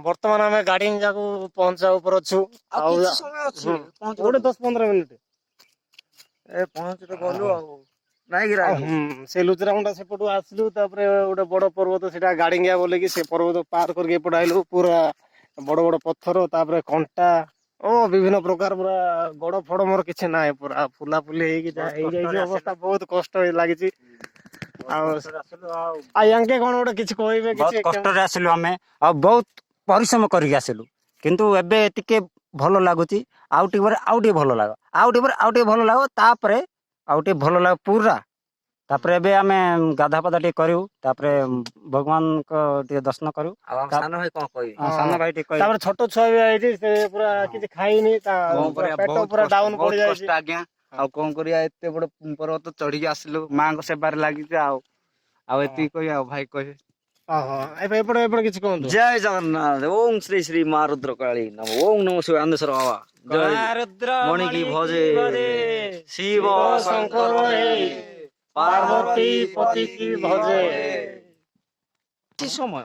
ବର୍ତ୍ତମାନ ଆମେ ଗାଡି ଯାକୁ ପହଞ୍ଚିବା ଉପରେ ଅଛୁ। ଆଉ କିଛି ସମୟ ଅଛି ପହଞ୍ଚିବା ଗୋଟେ 10-15 ମିନିଟ୍। ଏ ପହଞ୍ଚି ତ ଗଲୁ ଆଉ ନାଇଁ କି ରାଜୁ? ସେ ଲୁଚରାମୁଣ୍ଡା ସେପଟୁ ଆସିଲୁ, ତାପରେ ଗୋଟେ ବଡ ପର୍ବତ ସେଟା ଗାଡିଙ୍ଗିଆ ବୋଲିକି ସେ ପର୍ବତ ପାର କରିକି ଏପଟେ ଆଇଲୁ। ପୁରା ବଡ ବଡ ପଥର, ତାପରେ କଣ୍ଟା ବିଭିନ୍ନ ପ୍ରକାର ପୁରା ଗୋଡ ଫଡ ମୋର କିଛି ନାହିଁ, ପୁରା ଫୁଲା ଫୁଲି ହେଇକି ହେଇଯାଇଛି ଅବସ୍ଥା। ବହୁତ କଷ୍ଟ ଲାଗିଛି। ଆଉ ୟାଙ୍କେ କଣ ଗୋଟେ କିଛି କହିବେ? ବହୁତ କଷ୍ଟରେ ଆସିଲୁ ଆମେ, ଆଉ ବହୁତ ପରିଶ୍ରମ କରିକି ଆସିଲୁ, କିନ୍ତୁ ଏବେ ଟିକେ ଭଲ ଲାଗୁଛି। ଆଉ ଟିକେ ପରେ ଆଉ ଟିକେ ଭଲ ଲାଗ, ଆଉ ଟିକେ ପରେ ଆଉ ଟିକେ ଭଲ ଲାଗ, ତାପରେ ଆଉ ଟିକେ ଭଲ ଲାଗ ପୁରା। ତାପରେ ଏବେ ଆମେ ଗାଧା ପାଧା ଟିକେ କରିବୁ, ତାପରେ ଭଗବାନଙ୍କ ଟିକେ ଦର୍ଶନ କରିବୁ। ଆଉ ଆମ ସାନ ଭାଇ କଣ କହିବେ? ସାନ ଭାଇ ଟିକେ କହିବୁ। ତାପରେ ଛୋଟ ଛୁଆ ବି ହେଇଛି, ସେ ପୁରା କିଛି ଖାଇନି, ତା କଣ କରିବା, ପେଟ ବହୁତ ପୁରା କଷ୍ଟ, ଡାଉନ ବହୁତ ପଡିଯାଇଛି। କଷ୍ଟ ଆଜ୍ଞା। ଆଉ କଣ କରିବା, ଏତେ ବଡ ପର୍ବତ ଚଢିକି ଆସିଲୁ, ମାଙ୍କ ସେବାରେ ଲାଗିଛି। ଆଉ ଏତିକି କହିବା, ଆଉ ଭାଇ କହିବେ। ଓହୋ, ଏବେ ଏପଟେ କିଛି କୁହନ୍ତୁ। ଜୟ ଜଗନ୍ନାଥ। ଓಂ ଶ୍ରୀ ଶ୍ରୀ ମା ରୁଦ୍ର କାଳୀ ନମ। ଓಂ ନମ ଶିବାୟ ଆନ୍ଦେଶ୍ୱର ବାବା। ଜୟ ମଣି କି ଭଜେ, ଶିବ ଶଙ୍କର ପାର୍ବତୀ ପତି କି ଭଜେ। ସମୟ